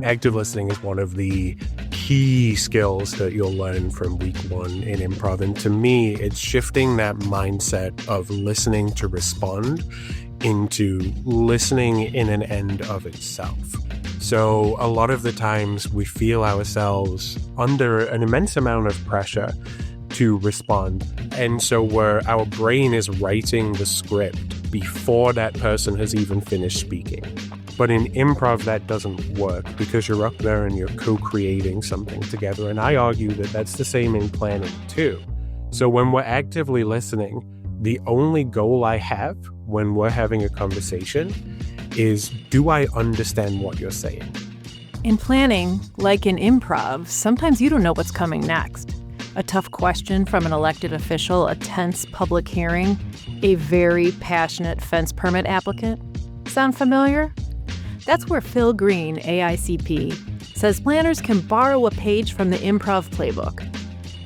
Active listening is one of the key skills that you'll learn from week one in improv. And to me, it's shifting that mindset of listening to respond into listening in an end of itself. So a lot of the times we feel ourselves under an immense amount of pressure to respond. And so where our brain is writing the script before that person has even finished speaking. But in improv, that doesn't work because you're up there and you're co-creating something together. And I argue that that's the same in planning too. So when we're actively listening, the only goal I have when we're having a conversation is, do I understand what you're saying? In planning, like in improv, sometimes you don't know what's coming next. A tough question from an elected official, a tense public hearing, a very passionate fence permit applicant. Sound familiar? That's where Phil Green, AICP, says planners can borrow a page from the improv playbook.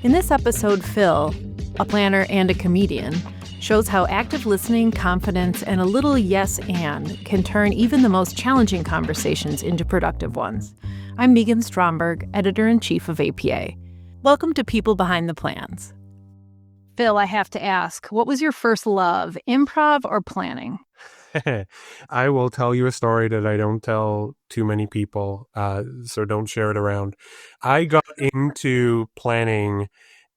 In this episode, Phil, a planner and a comedian, shows how active listening, confidence, and a little yes and can turn even the most challenging conversations into productive ones. I'm Meghan Stromberg, editor-in-chief of APA. Welcome to People Behind the Plans. Phil, I have to ask, what was your first love, improv or planning? I will tell you a story that I don't tell too many people, so don't share it around. I got into planning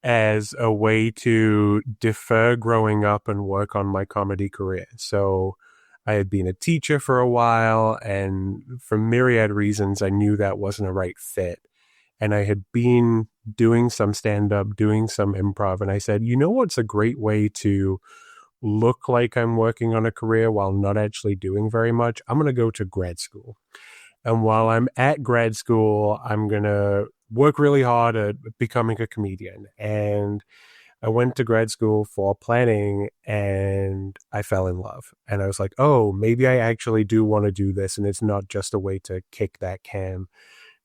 as a way to defer growing up and work on my comedy career. So I had been a teacher for a while, and for myriad reasons, I knew that wasn't a right fit. And I had been doing some stand-up, doing some improv, and I said, you know what's a great way to look like I'm working on a career while not actually doing very much? I'm going to go to grad school. And while I'm at grad school, I'm going to work really hard at becoming a comedian. And I went to grad school for planning and I fell in love. And I was like, oh, maybe I actually do want to do this. And it's not just a way to kick that can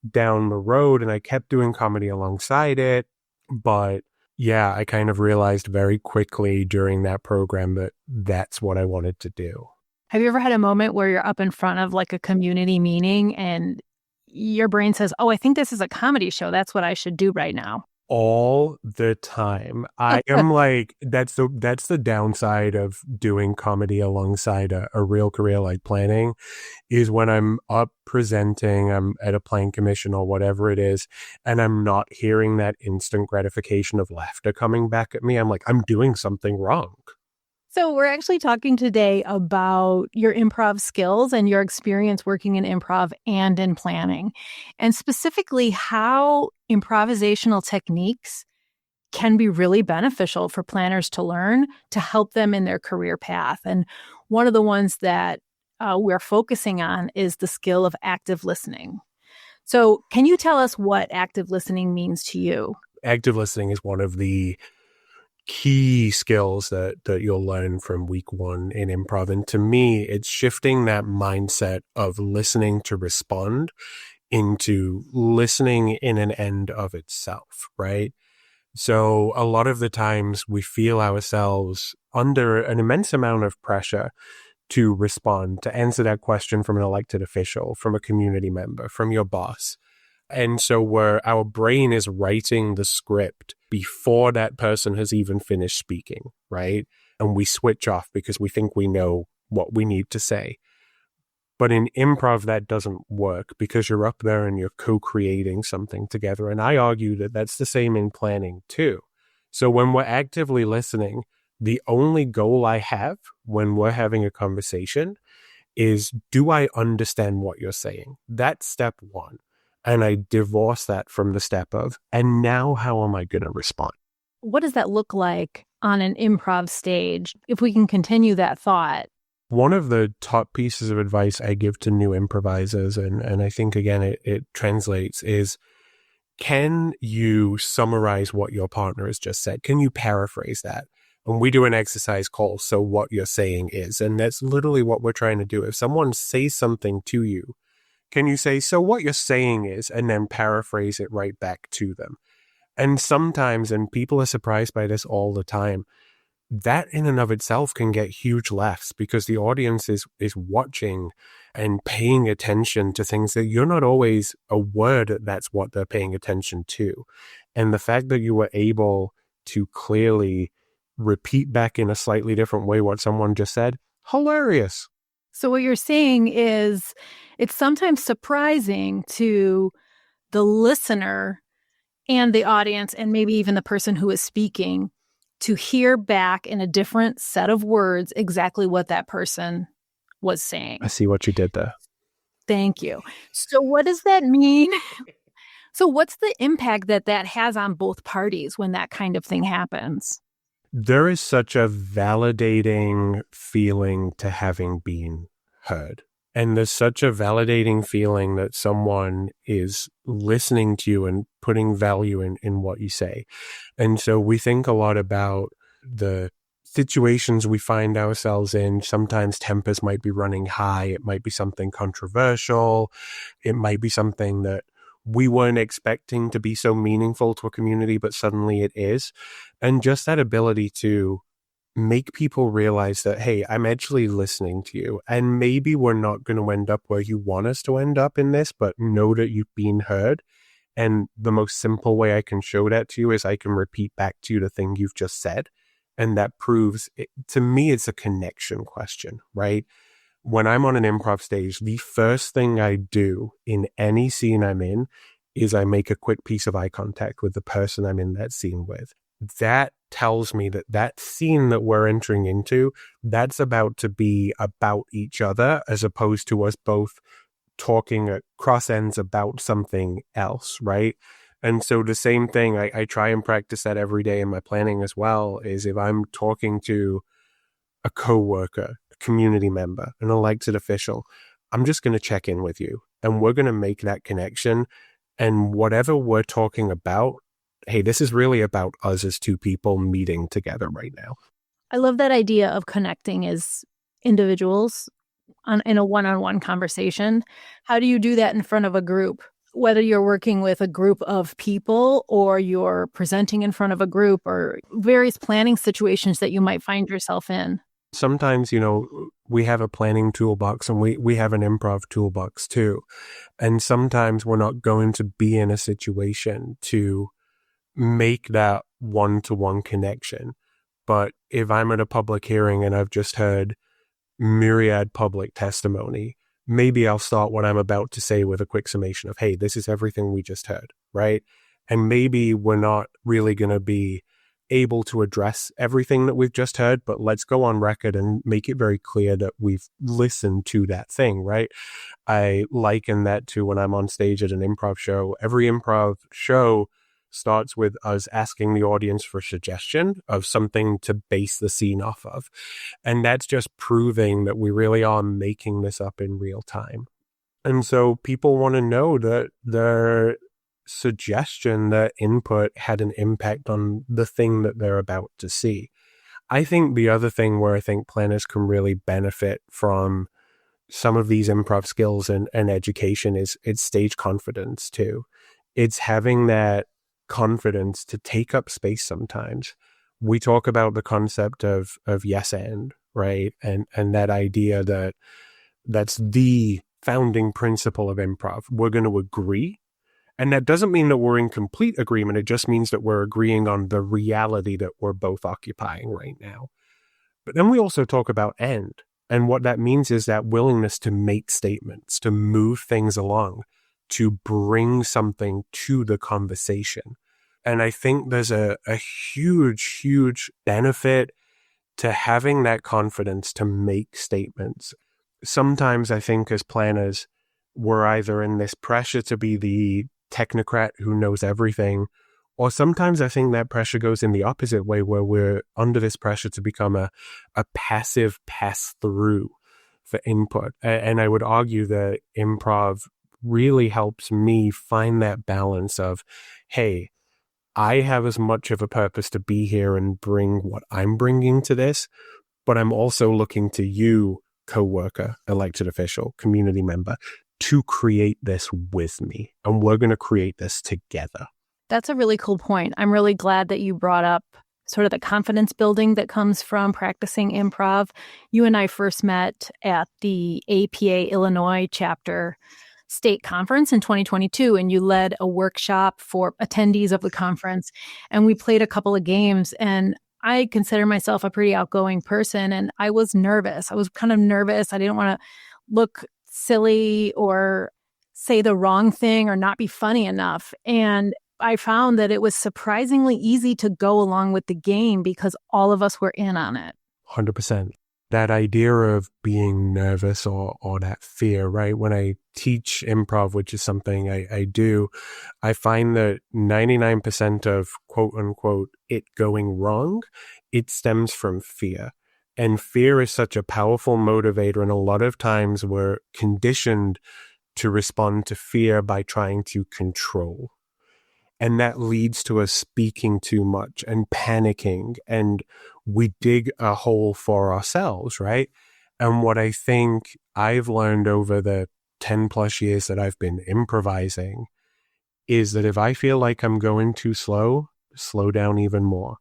down the road. And I kept doing comedy alongside it. But yeah, I kind of realized very quickly during that program that that's what I wanted to do. Have you ever had a moment where you're up in front of like a community meeting and your brain says, oh, I think this is a comedy show. That's what I should do right now? All the time. I am like, that's the downside of doing comedy alongside a real career like planning, is when I'm up presenting, I'm at a playing commission or whatever it is, and I'm not hearing that instant gratification of laughter coming back at me. I'm like, I'm doing something wrong. So we're actually talking today about your improv skills and your experience working in improv and in planning, and specifically how improvisational techniques can be really beneficial for planners to learn to help them in their career path. And one of the ones that we're focusing on is the skill of active listening. So can you tell us what active listening means to you? Active listening is one of the key skills that you'll learn from week one in improv. And to me, it's shifting that mindset of listening to respond into listening in an end of itself, right? So a lot of the times we feel ourselves under an immense amount of pressure to respond, to answer that question from an elected official, from a community member, from your boss. And so where our brain is writing the script before that person has even finished speaking, right? And we switch off because we think we know what we need to say. But in improv, that doesn't work because you're up there and you're co-creating something together. And I argue that that's the same in planning too. So when we're actively listening, the only goal I have when we're having a conversation is, do I understand what you're saying? That's step one. And I divorce that from the step of, and now how am I going to respond? What does that look like on an improv stage? If we can continue that thought. One of the top pieces of advice I give to new improvisers, and I think, again, it translates, is, can you summarize what your partner has just said? Can you paraphrase that? And we do an exercise called So What You're Saying Is. And that's literally what we're trying to do. If someone says something to you, can you say, so what you're saying is, and then paraphrase it right back to them? And sometimes, and people are surprised by this all the time, that in and of itself can get huge laughs because the audience is watching and paying attention to things that you're not always aware that that's what they're paying attention to. And the fact that you were able to clearly repeat back in a slightly different way what someone just said, hilarious. So what you're saying is it's sometimes surprising to the listener and the audience and maybe even the person who is speaking to hear back in a different set of words exactly what that person was saying. I see what you did there. Thank you. So what does that mean? So what's the impact that has on both parties when that kind of thing happens? There is such a validating feeling to having been heard. And there's such a validating feeling that someone is listening to you and putting value in what you say. And so we think a lot about the situations we find ourselves in. Sometimes tempers might be running high. It might be something controversial. It might be something that we weren't expecting to be so meaningful to a community, but suddenly it is. And just that ability to make people realize that, hey, I'm actually listening to you. And maybe we're not going to end up where you want us to end up in this, but know that you've been heard. And the most simple way I can show that to you is I can repeat back to you the thing you've just said. And that proves, to me, it's a connection question, right? When I'm on an improv stage, the first thing I do in any scene I'm in is I make a quick piece of eye contact with the person I'm in that scene with. That tells me that that scene that we're entering into, that's about to be about each other as opposed to us both talking at cross ends about something else, right? And so the same thing, I try and practice that every day in my planning as well, is if I'm talking to a coworker, a community member, an elected official, I'm just going to check in with you and we're going to make that connection. And whatever we're talking about, hey, this is really about us as two people meeting together right now. I love that idea of connecting as individuals in a one-on-one conversation. How do you do that in front of a group? Whether you're working with a group of people or you're presenting in front of a group or various planning situations that you might find yourself in. Sometimes, we have a planning toolbox and we have an improv toolbox too. And sometimes we're not going to be in a situation to make that one-to-one connection. But if I'm at a public hearing and I've just heard myriad public testimony, maybe I'll start what I'm about to say with a quick summation of, hey, this is everything we just heard, right? And maybe we're not really going to be able to address everything that we've just heard, but let's go on record and make it very clear that we've listened to that thing, right? I liken that to when I'm on stage at an improv show. Every improv show starts with us asking the audience for a suggestion of something to base the scene off of. And that's just proving that we really are making this up in real time. And so people want to know that their suggestion, their input had an impact on the thing that they're about to see. I think the other thing where I think planners can really benefit from some of these improv skills and education is it's stage confidence too. It's having that confidence to take up space sometimes. We talk about the concept of yes and, right? And that idea that that's the founding principle of improv. We're going to agree. And that doesn't mean that we're in complete agreement. It just means that we're agreeing on the reality that we're both occupying right now. But then we also talk about end. And what that means is that willingness to make statements, to move things along, to bring something to the conversation. And I think there's a huge, huge benefit to having that confidence to make statements. Sometimes I think as planners, we're either in this pressure to be the technocrat who knows everything, or sometimes I think that pressure goes in the opposite way, where we're under this pressure to become a passive pass-through for input. And I would argue that improv really helps me find that balance of, hey, I have as much of a purpose to be here and bring what I'm bringing to this, but I'm also looking to you, coworker, elected official, community member, to create this with me. And we're going to create this together. That's a really cool point. I'm really glad that you brought up sort of the confidence building that comes from practicing improv. You and I first met at the APA Illinois chapter state conference in 2022, and you led a workshop for attendees of the conference. And we played a couple of games, and I consider myself a pretty outgoing person, and I was nervous. I was kind of nervous. I didn't want to look silly or say the wrong thing or not be funny enough. And I found that it was surprisingly easy to go along with the game because all of us were in on it. 100%. That idea of being nervous or that fear, right? When I teach improv, which is something I do, I find that 99% of quote unquote it going wrong, it stems from fear. And fear is such a powerful motivator. And a lot of times we're conditioned to respond to fear by trying to control. And that leads to us speaking too much and panicking, and we dig a hole for ourselves, right? And what I think I've learned over the 10 plus years that I've been improvising is that if I feel like I'm going too slow down even more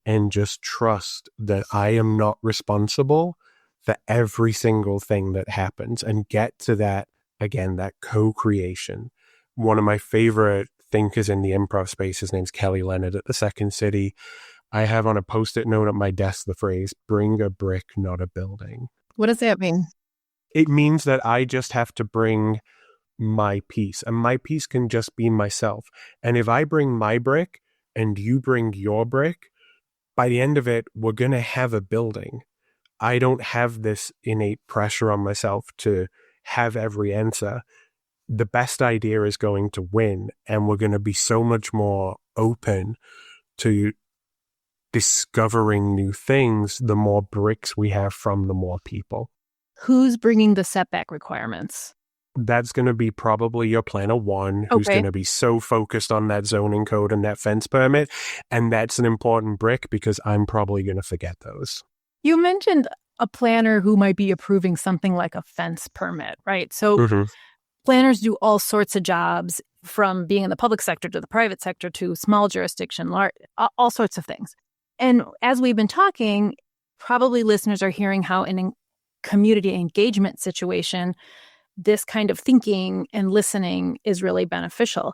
and just trust that I am not responsible for every single thing that happens, and get to that, again, that co-creation. One of my favorite thinkers in the improv space, his name's Kelly Leonard at the Second City. I have on a post-it note at my desk the phrase, bring a brick, not a building. What does that mean? It means that I just have to bring my piece, and my piece can just be myself. And if I bring my brick and you bring your brick, by the end of it, we're going to have a building. I don't have this innate pressure on myself to have every answer. The best idea is going to win, and we're going to be so much more open to discovering new things the more bricks we have from the more people. Who's bringing the setback requirements? That's going to be probably your planner one, who's Okay. going to be so focused on that zoning code and that fence permit. And that's an important brick because I'm probably going to forget those. You mentioned a planner who might be approving something like a fence permit, right? So planners do all sorts of jobs, from being in the public sector to the private sector to small jurisdiction, all sorts of things. And as we've been talking, probably listeners are hearing how in a community engagement situation, this kind of thinking and listening is really beneficial.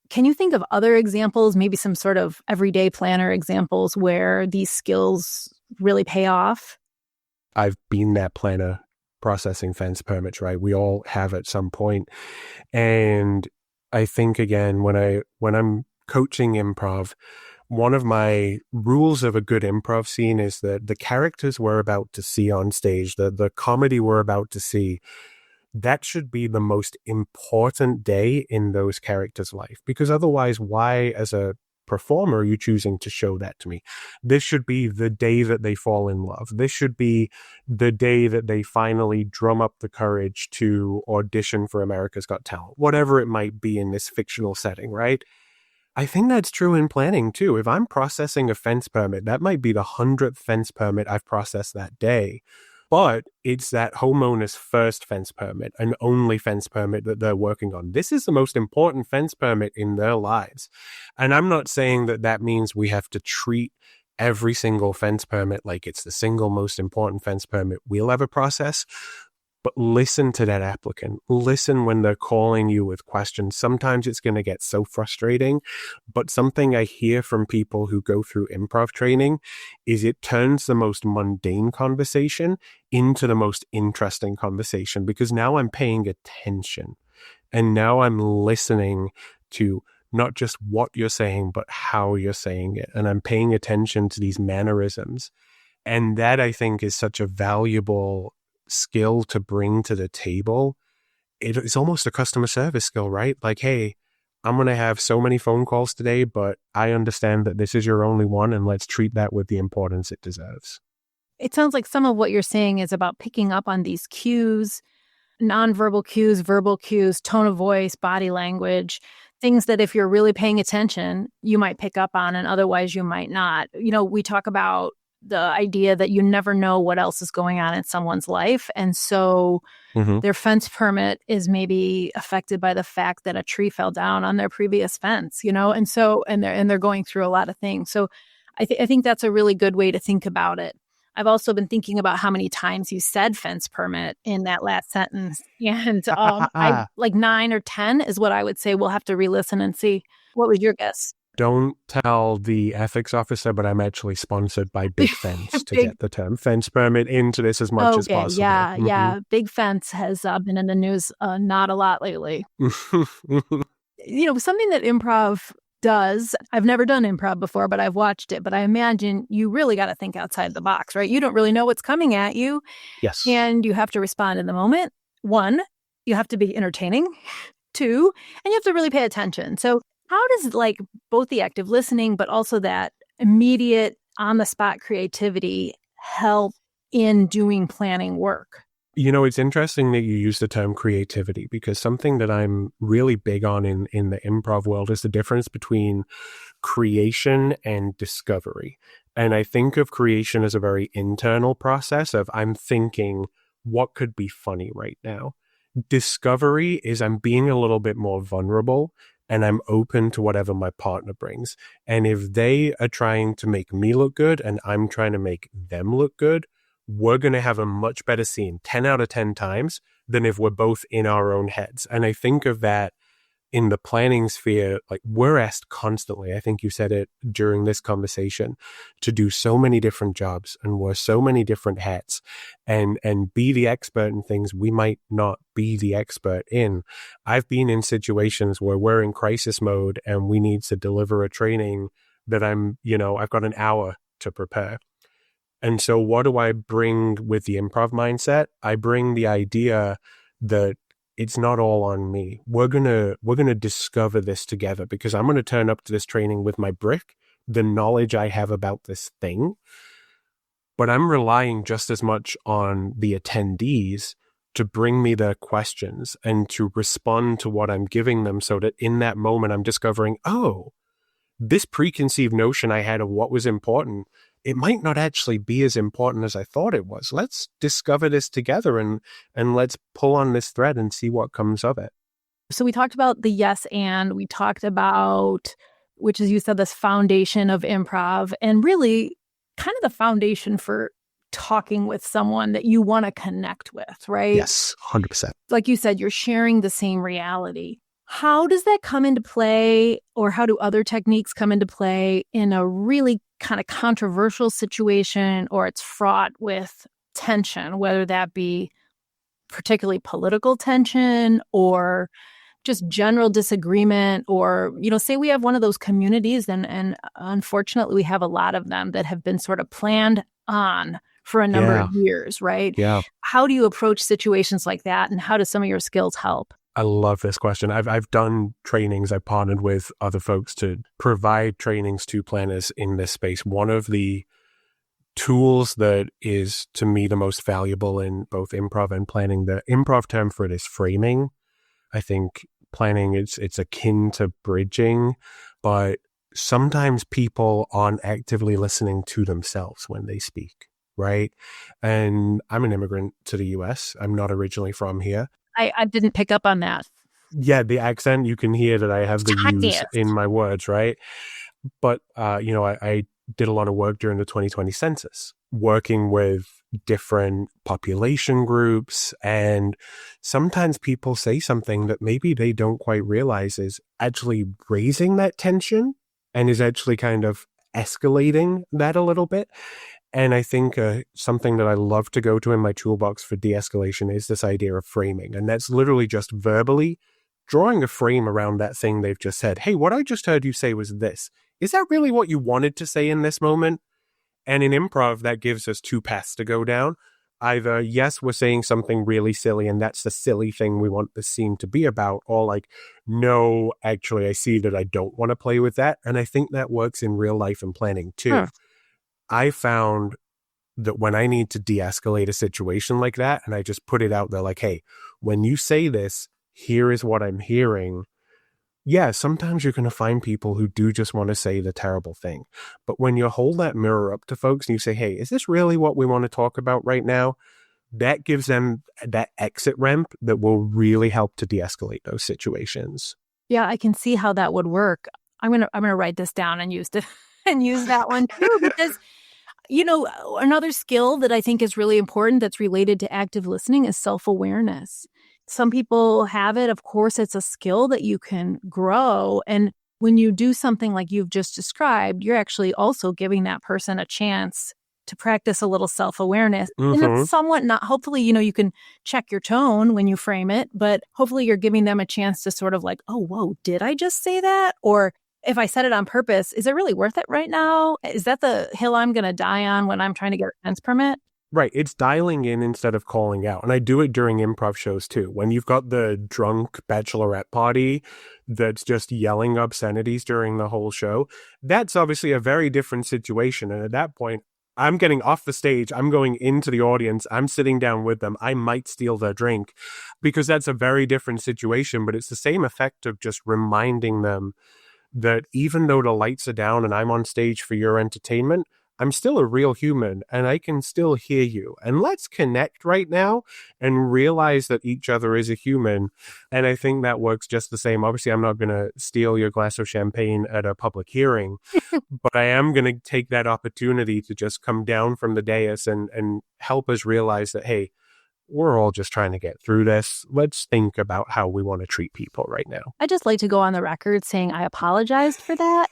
Can you think of other examples, maybe some sort of everyday planner examples where these skills really pay off? I've been that planner processing fence permits, right? We all have at some point. And I think, again, when I'm coaching improv, one of my rules of a good improv scene is that the characters we're about to see on stage, the comedy we're about to see, that should be the most important day in those characters' life. Because otherwise, why, as a performer, are you choosing to show that to me? This should be the day that they fall in love. This should be the day that they finally drum up the courage to audition for America's Got Talent, whatever it might be in this fictional setting, right? I think that's true in planning too. If I'm processing a fence permit, that might be the 100th fence permit I've processed that day. But it's that homeowner's first fence permit, and only fence permit that they're working on. This is the most important fence permit in their lives. And I'm not saying that that means we have to treat every single fence permit like it's the single most important fence permit we'll ever process. But listen to that applicant. Listen when they're calling you with questions. Sometimes it's going to get so frustrating, but something I hear from people who go through improv training is it turns the most mundane conversation into the most interesting conversation, because now I'm paying attention and now I'm listening to not just what you're saying, but how you're saying it. And I'm paying attention to these mannerisms. And that, I think, is such a valuable skill to bring to the table. It's almost a customer service skill, right? Like, hey, I'm going to have so many phone calls today, but I understand that this is your only one, and let's treat that with the importance it deserves. It sounds like some of what you're saying is about picking up on these cues, nonverbal cues, verbal cues, tone of voice, body language, things that if you're really paying attention, you might pick up on, and otherwise you might not. You know, we talk about the idea that you never know what else is going on in someone's life. And so their fence permit is maybe affected by the fact that a tree fell down on their previous fence, you know, and they're going through a lot of things. So I think that's a really good way to think about it. I've also been thinking about how many times you said fence permit in that last sentence. And I like 9 or 10 is what I would say. We'll have to re-listen and see. What was your guess? Don't tell the ethics officer, but I'm actually sponsored by Big Fence to Big, get the term fence permit into this as much as okay, possible. yeah, yeah. Big Fence has been in the news not a lot lately. Something that improv does, I've never done improv before, but I've watched it. But I imagine you really got to think outside the box, right? You don't really know what's coming at you. Yes. And you have to respond in the moment. 1, you have to be entertaining. 2, and you have to really pay attention. So how does both the active listening, but also that immediate on the spot creativity help in doing planning work? It's interesting that you use the term creativity, because something that I'm really big on in the improv world is the difference between creation and discovery. And I think of creation as a very internal process of I'm thinking, what could be funny right now? Discovery is I'm being a little bit more vulnerable and I'm open to whatever my partner brings. And if they are trying to make me look good and I'm trying to make them look good, we're going to have a much better scene 10 out of 10 times than if we're both in our own heads. And I think of that in the planning sphere, we're asked constantly, I think you said it during this conversation, to do so many different jobs and wear so many different hats and be the expert in things we might not be the expert in. I've been in situations where we're in crisis mode and we need to deliver a training that I've got an hour to prepare. And so what do I bring with the improv mindset? I bring the idea that it's not all on me. We're gonna discover this together, because I'm gonna turn up to this training with my brick, the knowledge I have about this thing, but I'm relying just as much on the attendees to bring me their questions and to respond to what I'm giving them, so that in that moment I'm discovering, oh, this preconceived notion I had of what was important, it might not actually be as important as I thought it was. Let's discover this together and let's pull on this thread and see what comes of it. So we talked about the yes and we talked about, which is you said, this foundation of improv, and really kind of the foundation for talking with someone that you want to connect with, right? Yes, 100%. Like you said, you're sharing the same reality. How does that come into play, or how do other techniques come into play in a really kind of controversial situation, or it's fraught with tension, whether that be particularly political tension or just general disagreement, or, say we have one of those communities and unfortunately we have a lot of them that have been sort of planned on for a number of years, right? Yeah. How do you approach situations like that, and how do some of your skills help? I love this question. I've done trainings. I've partnered with other folks to provide trainings to planners in this space. One of the tools that is, to me, the most valuable in both improv and planning, the improv term for it is framing. I think planning, it's akin to bridging, but sometimes people aren't actively listening to themselves when they speak, right? And I'm an immigrant to the US. I'm not originally from here. I didn't pick up on that. Yeah, the accent, you can hear that I have the U's in my words, right? But, I did a lot of work during the 2020 census, working with different population groups. And sometimes people say something that maybe they don't quite realize is actually raising that tension and is actually kind of escalating that a little bit. And I think something that I love to go to in my toolbox for de-escalation is this idea of framing. And that's literally just verbally drawing a frame around that thing they've just said. Hey, what I just heard you say was this. Is that really what you wanted to say in this moment? And in improv, that gives us 2 paths to go down. Either, yes, we're saying something really silly and that's the silly thing we want the scene to be about, or no, actually, I see that I don't want to play with that. And I think that works in real life and planning too. I found that when I need to de-escalate a situation like that, and I just put it out there hey, when you say this, here is what I'm hearing. Yeah, sometimes you're going to find people who do just want to say the terrible thing. But when you hold that mirror up to folks and you say, hey, is this really what we want to talk about right now? That gives them that exit ramp that will really help to de-escalate those situations. Yeah, I can see how that would work. I'm gonna write this down and use it can use that one too, because another skill that I think is really important that's related to active listening is self-awareness. Some people have it. Of course, it's a skill that you can grow. And when you do something like you've just described, you're actually also giving that person a chance to practice a little self-awareness. And Mm-hmm. it's somewhat not, hopefully, you can check your tone when you frame it, but hopefully you're giving them a chance to sort of like, oh, whoa, did I just say that? Or if I said it on purpose, is it really worth it right now? Is that the hill I'm going to die on when I'm trying to get a fence permit? Right. It's dialing in instead of calling out. And I do it during improv shows too. When you've got the drunk bachelorette party that's just yelling obscenities during the whole show, that's obviously a very different situation. And at that point, I'm getting off the stage. I'm going into the audience. I'm sitting down with them. I might steal their drink because that's a very different situation. But it's the same effect of just reminding them that even though the lights are down and I'm on stage for your entertainment, I'm still a real human and I can still hear you. And let's connect right now and realize that each other is a human. And I think that works just the same. Obviously, I'm not going to steal your glass of champagne at a public hearing, but I am going to take that opportunity to just come down from the dais and help us realize that, hey, we're all just trying to get through this. Let's think about how we want to treat people right now. I'd just like to go on the record saying I apologized for that.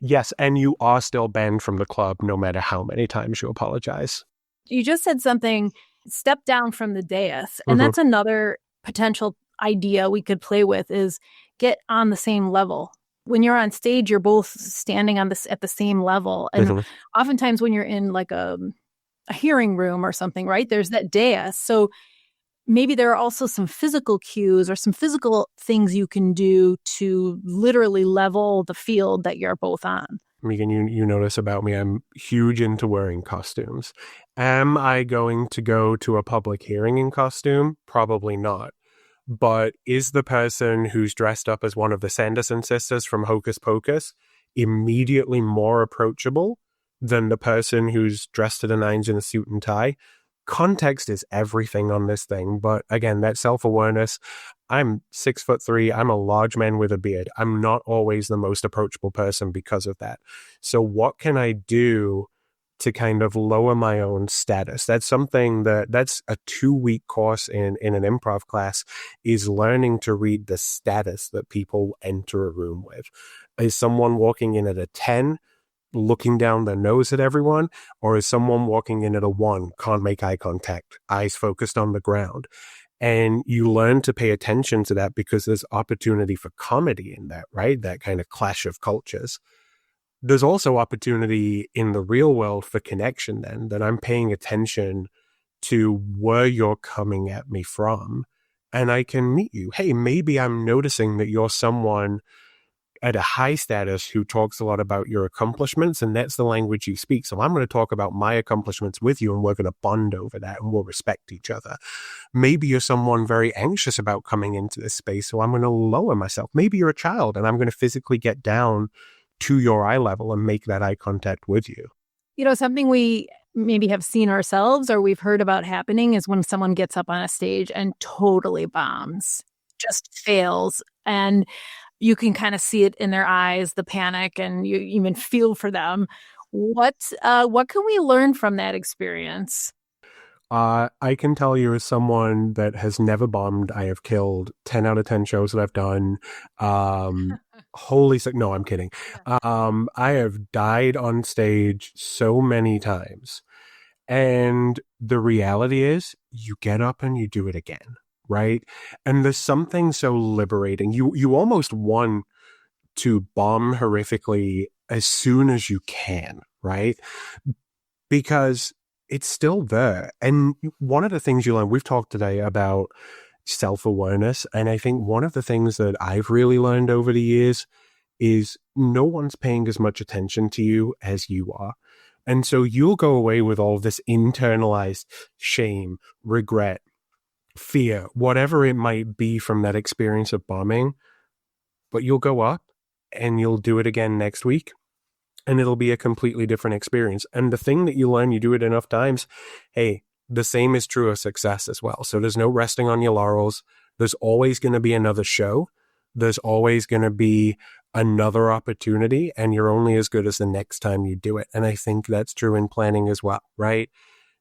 Yes, and you are still banned from the club no matter how many times you apologize. You just said something, step down from the dais. And that's another potential idea we could play with is get on the same level. When you're on stage, you're both standing on this at the same level. And oftentimes when you're in like a hearing room or something, right, there's that dais. So maybe there are also some physical cues or some physical things you can do to literally level the field that you're both on. Megan, you notice about me, I'm huge into wearing costumes. Am I going to go to a public hearing in costume? Probably not. But is the person who's dressed up as one of the Sanderson sisters from Hocus Pocus immediately more approachable than the person who's dressed to the nines in a suit and tie? Context is everything on this thing. But again, that self-awareness, I'm 6'3". I'm a large man with a beard. I'm not always the most approachable person because of that. So what can I do to kind of lower my own status? That's something that's a 2-week course in an improv class, is learning to read the status that people enter a room with. Is someone walking in at a 10 looking down their nose at everyone, or is someone walking in at a 1, can't make eye contact, eyes focused on the ground? And you learn to pay attention to that because there's opportunity for comedy in that, right? That kind of clash of cultures. There's also opportunity in the real world for connection then, that I'm paying attention to where you're coming at me from, and I can meet you. Hey, maybe I'm noticing that you're someone at a high status who talks a lot about your accomplishments, and that's the language you speak. So I'm going to talk about my accomplishments with you, and we're going to bond over that, and we'll respect each other. Maybe you're someone very anxious about coming into this space, so I'm going to lower myself. Maybe you're a child, and I'm going to physically get down to your eye level and make that eye contact with you. Something we maybe have seen ourselves or we've heard about happening is when someone gets up on a stage and totally bombs, just fails. And you can kind of see it in their eyes, the panic, and you even feel for them. What can we learn from that experience? I can tell you, as someone that has never bombed, I have killed 10 out of 10 shows that I've done. No, I'm kidding. I have died on stage so many times. And the reality is you get up and you do it again, right? And there's something so liberating. You almost want to bomb horrifically as soon as you can, right? Because it's still there. And one of the things you learn, we've talked today about self-awareness. And I think one of the things that I've really learned over the years is no one's paying as much attention to you as you are. And so you'll go away with all this internalized shame, regret, fear, whatever it might be from that experience of bombing. But you'll go up and you'll do it again next week, and it'll be a completely different experience. And the thing that you learn, you do it enough times, hey, the same is true of success as well. So there's no resting on your laurels. There's always going to be another show. There's always going to be another opportunity, and you're only as good as the next time you do it. And I think that's true in planning as well, right?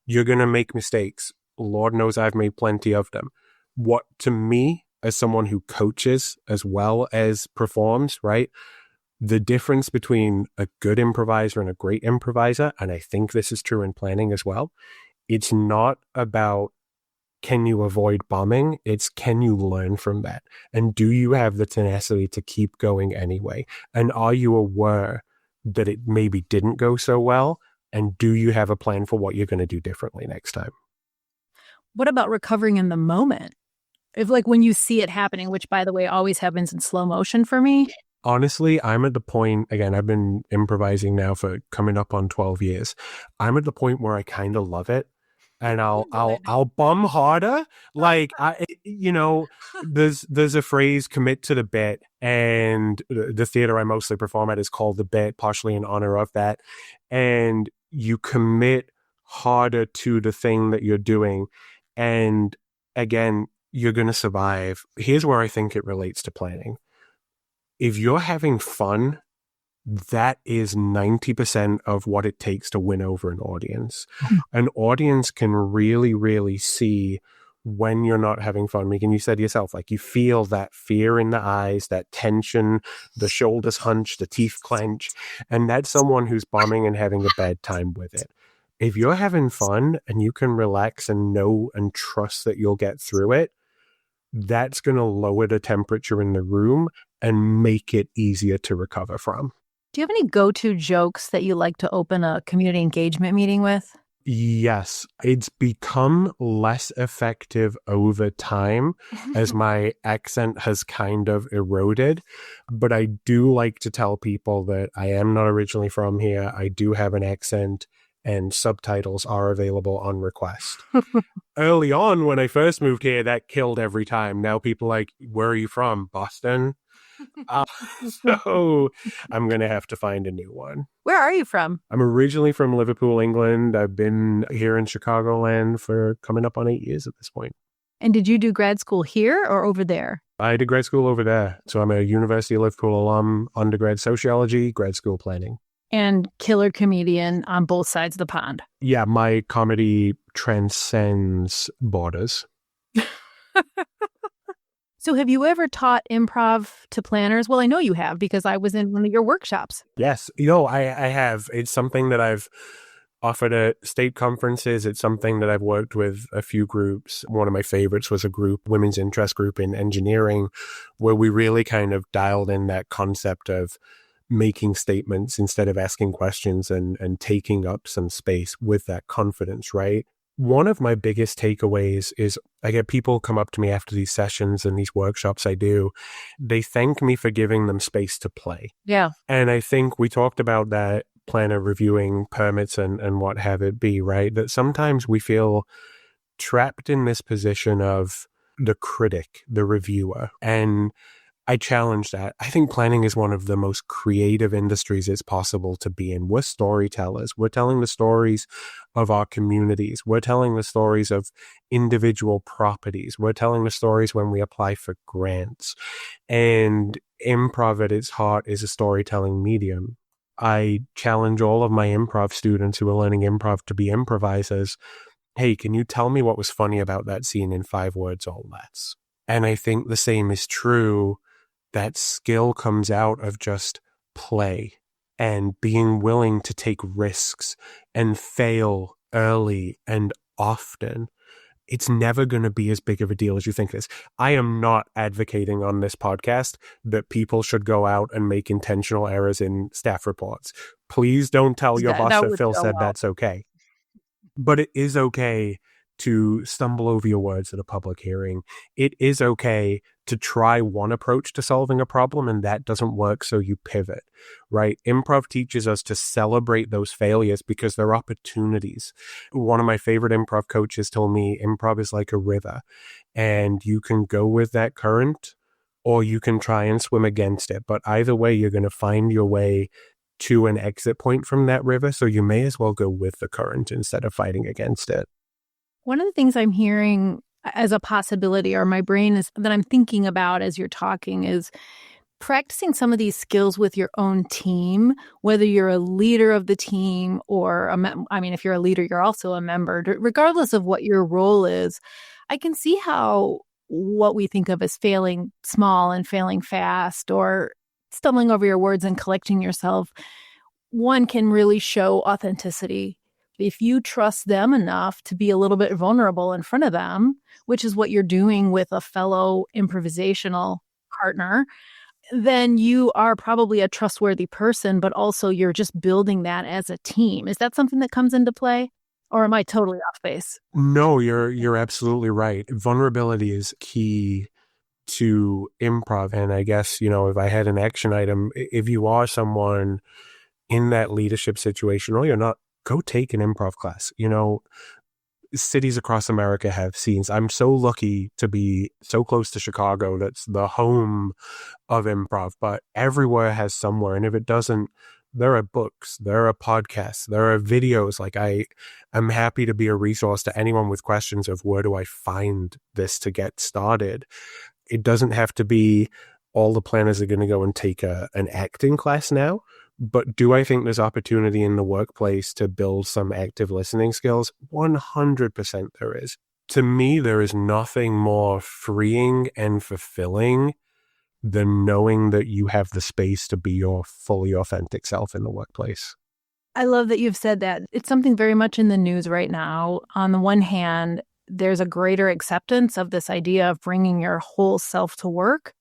You're going to make mistakes. Lord knows I've made plenty of them. What, to me, as someone who coaches as well as performs, right? The difference between a good improviser and a great improviser, and I think this is true in planning as well, it's not about can you avoid bombing? It's can you learn from that? And do you have the tenacity to keep going anyway? And are you aware that it maybe didn't go so well? And do you have a plan for what you're going to do differently next time? What about recovering in the moment? If like when you see it happening, which by the way always happens in slow motion for me. Honestly, I'm at the point, again, I've been improvising now for coming up on 12 years. I'm at the point where I kind of love it. And I'll bum harder. Like there's a phrase, commit to the bit, and the theater I mostly perform at is called The Bit, partially in honor of that. And you commit harder to the thing that you're doing. And again, you're going to survive. Here's where I think it relates to planning. If you're having fun, that is 90% of what it takes to win over an audience. An audience can really, really see when you're not having fun. Megan, you said yourself, like you feel that fear in the eyes, that tension, the shoulders hunch, the teeth clench, and that's someone who's bombing and having a bad time with it. If you're having fun and you can relax and know and trust that you'll get through it, that's going to lower the temperature in the room and make it easier to recover from. Do you have any go-to jokes that you like to open a community engagement meeting with? Yes, it's become less effective over time as my accent has kind of eroded. But I do like to tell people that I am not originally from here. I do have an accent, and subtitles are available on request. Early on, when I first moved here, that killed every time. Now people are like, where are you from? Boston? So I'm going to have to find a new one. Where are you from? I'm originally from Liverpool, England. I've been here in Chicagoland for coming up on 8 years at this point. And did you do grad school here or over there? I did grad school over there. So I'm a University of Liverpool alum, undergrad sociology, grad school planning. And killer comedian on both sides of the pond. Yeah, my comedy transcends borders. So have you ever taught improv to planners? Well, I know you have because I was in one of your workshops. Yes. I have. It's something that I've offered at state conferences. It's something that I've worked with a few groups. One of my favorites was a group, women's interest group in engineering, where we really kind of dialed in that concept of making statements instead of asking questions and taking up some space with that confidence, right? One of my biggest takeaways is I get people come up to me after these sessions and these workshops I do. They thank me for giving them space to play. Yeah. And I think we talked about that planner reviewing permits and what have it be, right? That sometimes we feel trapped in this position of the critic, the reviewer. And I challenge that. I think planning is one of the most creative industries it's possible to be in. We're storytellers. We're telling the stories of our communities. We're telling the stories of individual properties. We're telling the stories when we apply for grants. And improv at its heart is a storytelling medium. I challenge all of my improv students who are learning improv to be improvisers. Hey, can you tell me what was funny about that scene in 5 words or less? And I think the same is true. That skill comes out of just play and being willing to take risks and fail early and often. It's never going to be as big of a deal as you think it is. I am not advocating on this podcast that people should go out and make intentional errors in staff reports. Please don't tell your boss that Phil said that's okay. But it is okay to stumble over your words at a public hearing. It is okay to try one approach to solving a problem and that doesn't work, so you pivot, right? Improv teaches us to celebrate those failures because they're opportunities. One of my favorite improv coaches told me improv is like a river and you can go with that current or you can try and swim against it. But either way, you're going to find your way to an exit point from that river, so you may as well go with the current instead of fighting against it. One of the things I'm hearing as a possibility, or my brain is that I'm thinking about as you're talking, is practicing some of these skills with your own team, whether you're a leader of the team or if you're a leader, you're also a member, regardless of what your role is, I can see how what we think of as failing small and failing fast or stumbling over your words and collecting yourself, one can really show authenticity. If you trust them enough to be a little bit vulnerable in front of them, which is what you're doing with a fellow improvisational partner, then you are probably a trustworthy person, but also you're just building that as a team. Is that something that comes into play? Or am I totally off base? No, you're absolutely right. Vulnerability is key to improv. And I guess, if I had an action item, if you are someone in that leadership situation or you're not, go take an improv class. Cities across America have scenes. I'm so lucky to be so close to Chicago. That's the home of improv, but everywhere has somewhere. And if it doesn't, there are books, there are podcasts, there are videos. Like I'm happy to be a resource to anyone with questions of where do I find this to get started. It doesn't have to be all the planners are going to go and take an acting class now. But do I think there's opportunity in the workplace to build some active listening skills? 100% there is. To me, there is nothing more freeing and fulfilling than knowing that you have the space to be your fully authentic self in the workplace. I love that you've said that. It's something very much in the news right now. On the one hand, there's a greater acceptance of this idea of bringing your whole self to work,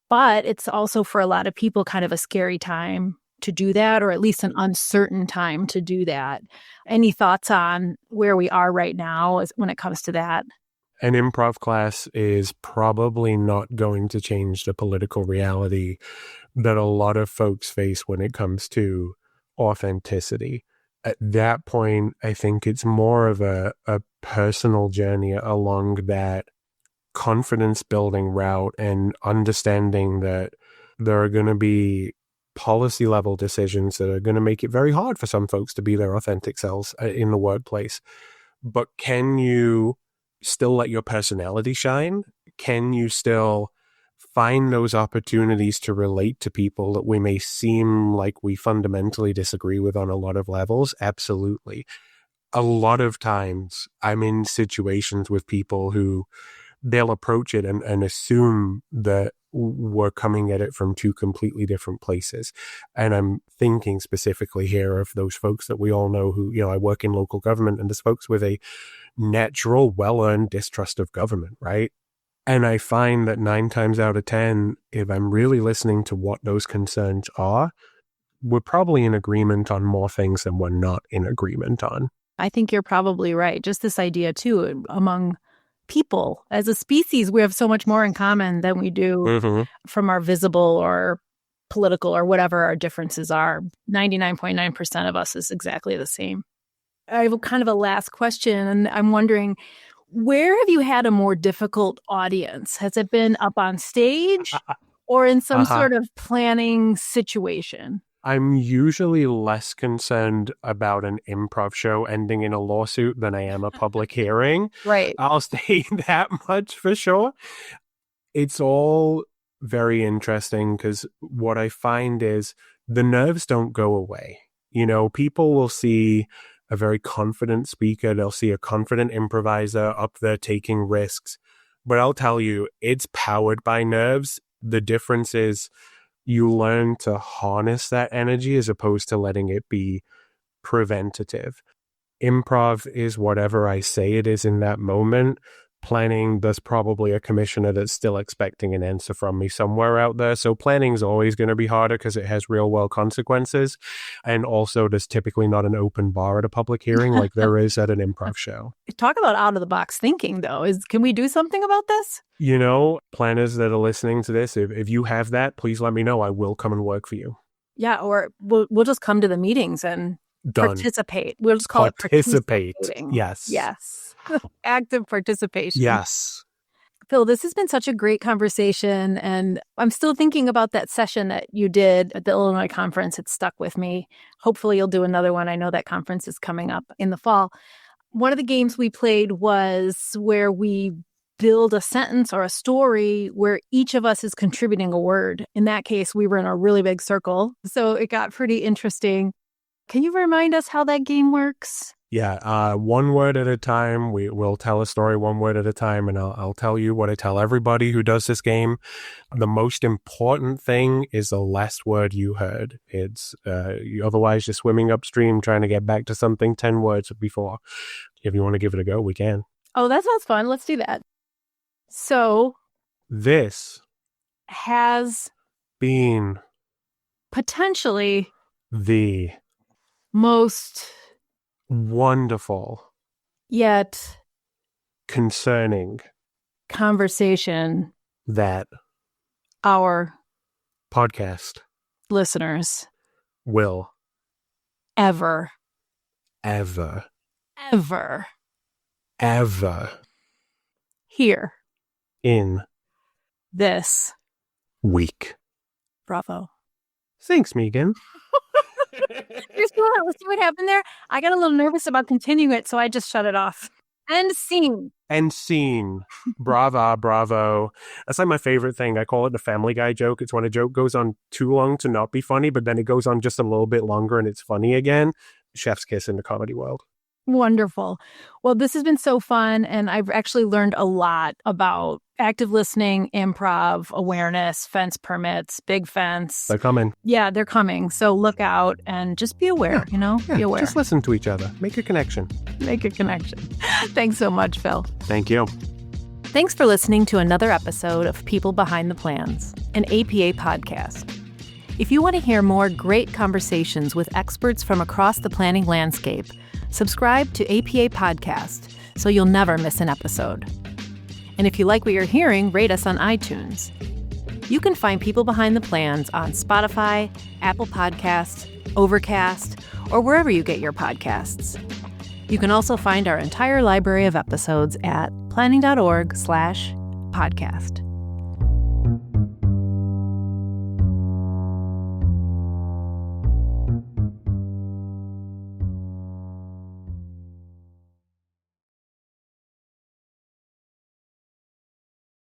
but it's also for a lot of people kind of a scary time to do that, or at least an uncertain time to do that. Any thoughts on where we are right now when it comes to that? An improv class is probably not going to change the political reality that a lot of folks face when it comes to authenticity. At that point, I think it's more of a personal journey along that confidence building route and understanding that there are going to be policy level decisions that are going to make it very hard for some folks to be their authentic selves in the workplace. But can you still let your personality shine? Can you still find those opportunities to relate to people that we may seem like we fundamentally disagree with on a lot of levels? Absolutely. A lot of times I'm in situations with people who they'll approach it and assume that we're coming at it from two completely different places. And I'm thinking specifically here of those folks that we all know who, I work in local government, and there's folks with a natural, well-earned distrust of government, right? And I find that 9 times out of 10, if I'm really listening to what those concerns are, we're probably in agreement on more things than we're not in agreement on. I think you're probably right. Just this idea, too, among people as a species, we have so much more in common than we do from our visible or political or whatever our differences are. 99.9% of us is exactly the same. I have kind of a last question, and I'm wondering, where have you had a more difficult audience? Has it been up on stage or in some sort of planning situation? I'm usually less concerned about an improv show ending in a lawsuit than I am a public hearing. Right. I'll say that much for sure. It's all very interesting because what I find is the nerves don't go away. People will see a very confident speaker. They'll see a confident improviser up there taking risks. But I'll tell you, it's powered by nerves. The difference is you learn to harness that energy as opposed to letting it be preventative. Improv is whatever I say it is in that moment. Planning, there's probably a commissioner that's still expecting an answer from me somewhere out there. So planning is always going to be harder because it has real world consequences. And also there's typically not an open bar at a public hearing like there is at an improv show. Talk about out of the box thinking, though. Can we do something about this? Planners that are listening to this, if you have that, please let me know. I will come and work for you. Yeah, or we'll just come to the meetings and participate. We'll just call it participating. Yes. Active participation. Yes. Phil, this has been such a great conversation, and I'm still thinking about that session that you did at the Illinois conference. It stuck with me. Hopefully you'll do another one. I know that conference is coming up in the fall. One of the games we played was where we build a sentence or a story where each of us is contributing a word. In that case, we were in a really big circle, so it got pretty interesting. Can you remind us how that game works? Yeah, one word at a time. We'll tell a story one word at a time, and I'll tell you what I tell everybody who does this game. The most important thing is the last word you heard. It's otherwise you're swimming upstream trying to get back to something 10 words before. If you want to give it a go, we can. Oh, that sounds fun. Let's do that. So, this has been potentially the most wonderful yet concerning conversation that our podcast listeners will ever hear in this week. Bravo. Thanks, Megan. You see what happened there? I got a little nervous about continuing it, so I just shut it off. End scene. End scene. Bravo. That's like my favorite thing. I call it the Family Guy joke. It's when a joke goes on too long to not be funny, but then it goes on just a little bit longer and it's funny again. Chef's kiss in the comedy world. Wonderful. Well, this has been so fun, and I've actually learned a lot about active listening, improv, awareness, fence permits, big fence. They're coming. Yeah, they're coming. So look out and just be aware, be aware. Just listen to each other. Make a connection. Thanks so much, Phil. Thank you. Thanks for listening to another episode of People Behind the Plans, an APA podcast. If you want to hear more great conversations with experts from across the planning landscape, subscribe to APA Podcast so you'll never miss an episode. And if you like what you're hearing, rate us on iTunes. You can find People Behind the Plans on Spotify, Apple Podcasts, Overcast, or wherever you get your podcasts. You can also find our entire library of episodes at planning.org/podcast.